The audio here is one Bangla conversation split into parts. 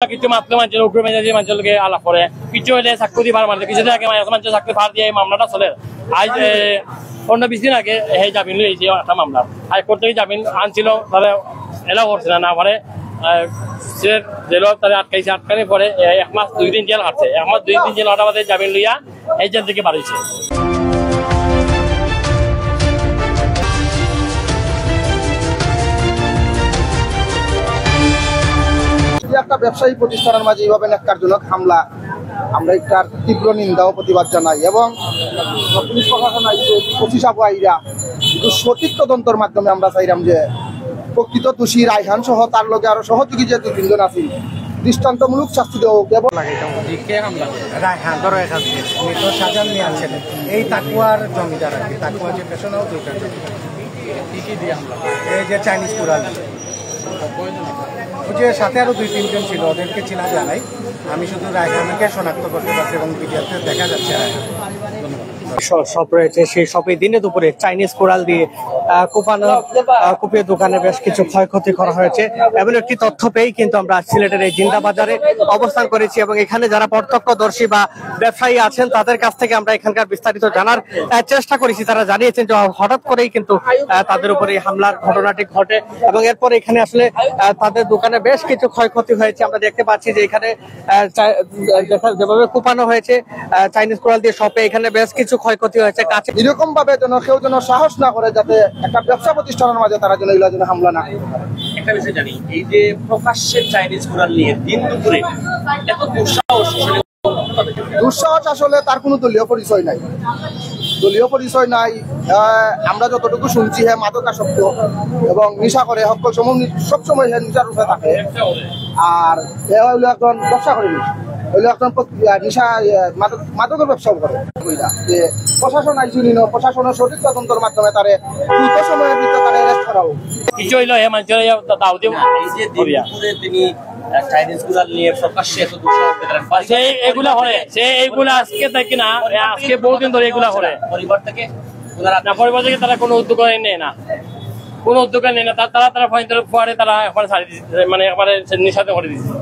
কিছু মাত্র মানুষের উপরে মেজাজি মানুষকে আলাপ করে কিছু হলে চাকরি ভার মারলে কিছুদিন আগে মানুষের চাকরি ভার দিয়ে মামলাটা চলে। আজ 15-20 দিন আগে সেই জামিন লইছে একটা মামলা হাইকোর্ট থেকে জামিন আনছিল, তাহলে এলাও করছে না পারে জেলত তারা আটকাইছে। আটকানোর পরে 1 মাস 2 দিন জেল কাটছে। 1 মাস 2 দিন জেল কাটার বাদে জামিন লইয়া এই জেল থেকে বাড়িয়েছে। একটা ব্যবসায়ী প্রতিষ্ঠানের মাঝে এইভাবে ন্যাক্কারজনক হামলা, আমরা এটার তীব্র নিন্দা ও প্রতিবাদ জানাই এবং পুলিশ প্রশাসন আইছে, প্রতিষ্ঠাপক আইরা কিন্তু সঠিক তদন্তের মাধ্যমে আমরা চাইলাম যে প্রকৃত দোষী রায়হান সহ তার লগে আরো সহযোগী যে 2-3 জন আছে দৃষ্টান্তমূলক শাস্তি দেওয়া কেবল রায়হান ধরো মৃত সাজান মিয়া ছিলেন এই তাকুয়ার জমিদার আর কি, তাকুয়া যে পেছনেও দোকান এই যে চাইনিজ কুড়াল ওই যে সাথে আরো 2-3 জন ছিল, ওদেরকে চেনা যায় নাই। আমি শুধু রায়হানকে শনাক্ত করতে পারছি এবং ভিডিওতে দেখা যাচ্ছে শপ রয়েছে, সেই শপে দিনে দুপুরে চাইনিজ কোরাল দিয়ে কুপিয়ে দোকানে বেশ কিছু ক্ষয়ক্ষতি করা হয়েছে। এমন একটি তথ্য পেয়েই কিন্তু আমরা সিলেটের এই জিন্দা বাজারে অবস্থান করেছি এবং এখানে যারা প্রত্যক্ষদর্শী বা ব্যবসায়ী আছেন তাদের কাছ থেকে আমরা এখানকার বিস্তারিত জানার চেষ্টা করেছি। তারা জানিয়েছেন যে হঠাৎ করেই কিন্তু তাদের উপরে হামলার ঘটনাটি ঘটে এবং এরপরে এখানে আসলে তাদের দোকানে বেশ কিছু ক্ষয়ক্ষতি হয়েছে। আমরা দেখতে পাচ্ছি যে এখানে যেভাবে কুপানো হয়েছে চাইনিজ কোরাল দিয়ে শপে, এখানে বেশ কিছু ক্ষয়ক্ষতি হয়েছে। কাছে এরকম ভাবে যেন কেউ যেন সাহস না করে যাতে একটা ব্যবসা প্রতিষ্ঠানের মাঝে তারা যেন এগুলো যেন হামলা না। একটা বিষয় জানি, এই যে প্রকাশ্যে চাইনিজ কোরাল নিয়ে দিন দুপুরে এত দুঃসাহস আসলে তার কোনো দলীয় পরিচয় নাই, দলীয় পরিচয় নাই। আমরা যতটুকু শুনছি হ্যাঁ মাদকাসক্ত এবং নেশা করে সবসময় নেশার রূপে থাকে। আর এ হইলো একজন ব্যবসা করে, হইলো একজন নেশা মাদকের ব্যবসাও করে। প্রশাসন আইসি নিন, প্রশাসনের সঠিক তদন্তের মাধ্যমে তারে দ্রুত সময়ের ভিতরে তারা অ্যারেস্ট করা হোক। কিছু হইলো হে মানুষের তিনি চাইনিজ কুড়াল নিয়ে প্রকাশ্যে এত এগুলা করে এইগুলা আজকে থাকি না, আজকে বহুদিন ধরে এগুলা করে। পরিবার থেকে তারা কোনো উদ্যোগ নেয় না, কোনো উদ্যোগ নেয় না। তারা পরে তারা ছাড়ি দিচ্ছে, মানে একবারে নিষেধ করে দিচ্ছে।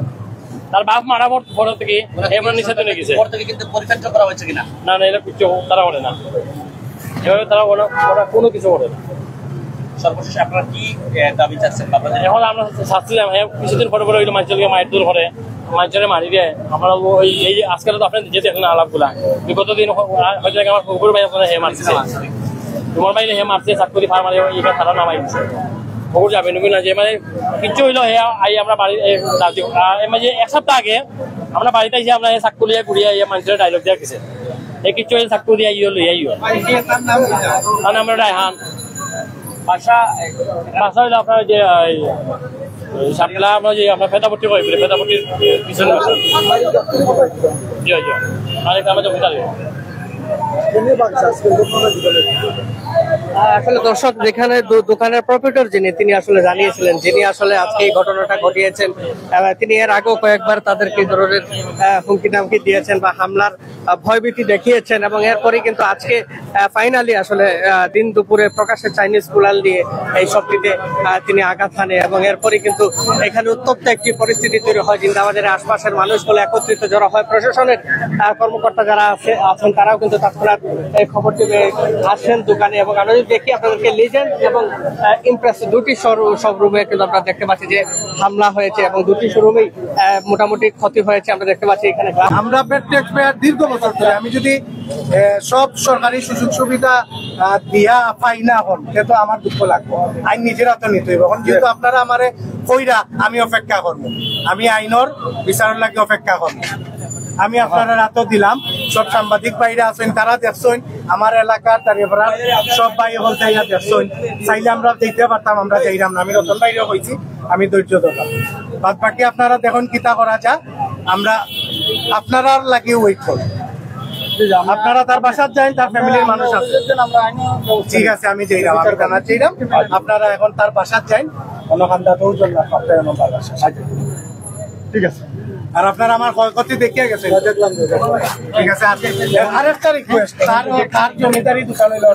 তার বাপ মারা পর থেকে এবার নিষেধ নিয়ে গেছে, কিন্তু পরিত্যাগ করা হয়েছে কিনা না না এটা কিছু তারা করে না, এভাবে তারা কোনো কিছু করে না। সর্বশেষ আপনারা কি দাবি চাচ্ছেন? এখন আমরা চাচ্ছিলাম কিছুদিন পরে পরে মানুষকে মায়ের দূর করে মানুষের মারি দিয়ে আমরা ওই এই আজকাল তো আপনার যেতে এখন আলাপগুলা বিগত দিন হয়তো আমার কুকুর ভাই আপনার হে মারছে, তোমার বাইরে হে মারছে চাকরি ফার মারে এখানে খারাপ নামাই দিচ্ছে। কুকুর যাবে নাকি না যে মানে কিচ্ছু হইলো হে আই আমরা বাড়ি যে 1 সপ্তাহ আগে আমরা বাড়িতে এসে আমরা চাকুলিয়া ঘুরিয়ে মানুষের ডায়লগ দিয়ে গেছে এই কিচ্ছু চাকু দিয়ে লইয়া তার নাম রায়হান। ভাষা হইলো আপনার যে সাতলা আমরা যে আপনার ফেদাপট্টি করি ফেদাপট্টির পিছনে আরেকটা আমাদের ভূতালি। আসলে দর্শক যেখানে দোকানের প্রোপাইটর তিনি আসলে জানিয়েছিলেন, যিনি আসলে আজকে এই ঘটনাটা ঘটিয়েছেন, তিনি এর আগেও কয়েকবার তাদেরকে ধরনের হুমকি দামকি দিয়েছেন বা হামলার ভয়ভীতি দেখিয়েছেন এবং এরপরে কিন্তু আজকে ফাইনালি আসলে দিন দুপুরে প্রকাশ্যে চাইনিজ কুড়াল দিয়ে এই সবটিতে তিনি আঘাত হানে এবং এরপরে কিন্তু এখানে উত্তপ্ত একটি পরিস্থিতি তৈরি হয়। জিন্দাবাজারের আশপাশের মানুষগুলো একত্রিত জড়ো হয়, প্রশাসনের কর্মকর্তা যারা আছেন তারাও কিন্তু তৎক্ষণাৎ এই খবরটি আসেন দোকানে এবং আমরা যদি দেখি আপনাদেরকে লিজেন্ড এবং ইমপ্রেস দুটি শোরুমে কিন্তু আমরা দেখতে পাচ্ছি যে হামলা হয়েছে এবং দুটি শোরুমেই মোটামুটি ক্ষতি হয়েছে। আমরা দেখতে পাচ্ছি এখানে আমরা দীর্ঘ বছর ধরে আমি যদি সব সরকারি সুযোগ সুবিধা দিয়া পাই না হন সেটা আমার দুঃখ লাগবে। আইন নিজেরা তো নিতে হইব, এখন যেহেতু আপনারা আমারে কইরা আমি অপেক্ষা করবো, আমি আইনের বিচারের লাগে অপেক্ষা করবো। আমি আপনারা রাতও দিলাম, সব সাংবাদিক বাইরে আছেন তারা দেখছেন, আমার এলাকার তারপর সব বাইরে বলতে দেখছেন, চাইলে আমরা দেখতে পারতাম, আমরা চাইলাম না। আমি রতন বাইরে হয়েছি, আমি ধৈর্য ধরলাম। বাদ বাকি আপনারা দেখুন কিতা করা যা, আমরা আপনারা লাগে ওয়েট করি। আপনারা তার বাসার যান, তার ফ্যামিলির মানুষ আছে, ঠিক আছে আমি চাইলাম, আমি জানা চাইলাম আপনারা এখন তার বাসার যান, অনখান্দাতেও জন্য ঠিক আছে। আর আপনারা আমার ক্ষয়ক্ষতি দেখিয়ে গেছেন, ঠিক আছে। আরেকটা রিকোয়েস্ট, তার জমিদারি দোকান হইল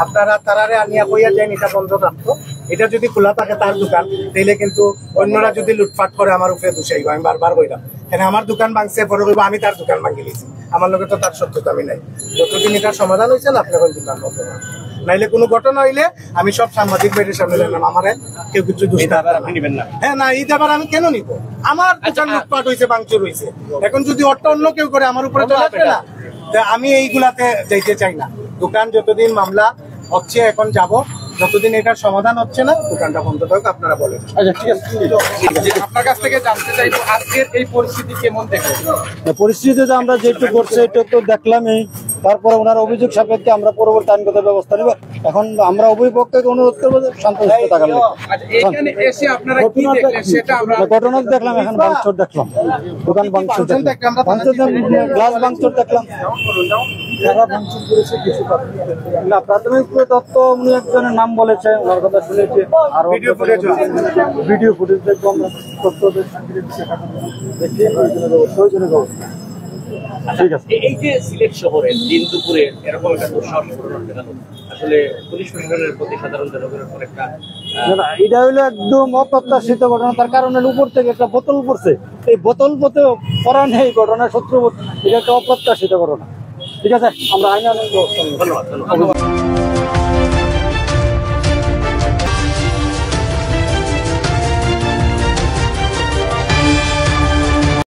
আপনারা তারারে আনিয়া কইয়া যান এটা বন্ধ রাখতো। এটা যদি খোলা থাকে তার দোকান, তাইলে কিন্তু অন্যরা যদি লুটপাট করে আমার উপরে দোষাইব। আমি বারবার কইলাম, কেন আমার দোকান ভাঙছে, পরে কইব আমি তার দোকান ভাঙি দিয়েছি। আমার লগে তো তার সত্যতা আমি নাই। যতদিন এটার সমাধান হয়েছে না, আপনার দোকান বন্ধ না। নাইলে কোনো ঘটনা হইলে আমি সব সাংবাদিক বাইরের সামনে জানাম, আমারে কেউ কিছু নিবেন না। হ্যাঁ না, ঈদ আবার আমি কেন নিব? আমার দোকান লুটপাট হয়েছে, ভাঙচুর হয়েছে। এখন যদি অন্য কেউ করে আমার উপরে তো লাগবে না। আমি এইগুলাতে যাইতে চাই না। দোকান যতদিন মামলা হচ্ছে এখন যাব, যতদিন এটার সমাধান হচ্ছে না দোকানটা বন্ধ থাকুক, আপনারা বলেন। আচ্ছা ঠিক আছে, আপনার কাছ থেকে জানতে চাইবো আজকের এই পরিস্থিতি কেমন দেখেন? পরিস্থিতিতে আমরা যেটুকু করছে এটা তো দেখলামই। তারপরে ওনার অভিযোগ সাপেক্ষে আমরা পরবর্তী আইনগত ব্যবস্থা নেব। এখন আমরা উভয় পক্ষকে অনুরোধ করবো শান্তশিষ্ট থাকার জন্য। এখানে এসে আপনারা কি দেখলেন সেটা আমরা ঘটনা দেখলাম, এখন ভাঙচুর দেখলাম, দোকান ভাঙচুর দেখলাম, গ্লাস ভাঙচুর দেখলাম। যারা ভাঙচুর করেছে কিছু না, প্রাথমিক তথ্য উনি একজনের নাম বলেছে, ওনার কথা শুনেছি। আর ভিডিও ফুটেজ দেখবো আমরা, তথ্য দেখিয়ে প্রয়োজনীয় ব্যবস্থা। ঠিক আছে। এই যে সিলেট শহরে দিন দুপুরে এরকম একটা দুঃসাহস ঘটনা ঘটানো, আসলে পুলিশ প্রশাসনের প্রতি সাধারণ জনগণের উপর একটা এটা হইলো একদম অপ্রত্যাশিত ঘটনা। তার কারণে উপর থেকে একটা বোতল পড়ছে, এই বোতল পথে পড়া নেই ঘটনা, শত্রু এটা একটা অপ্রত্যাশিত ঘটনা। ঠিক আছে, আমরা আইন ধন্যবাদ।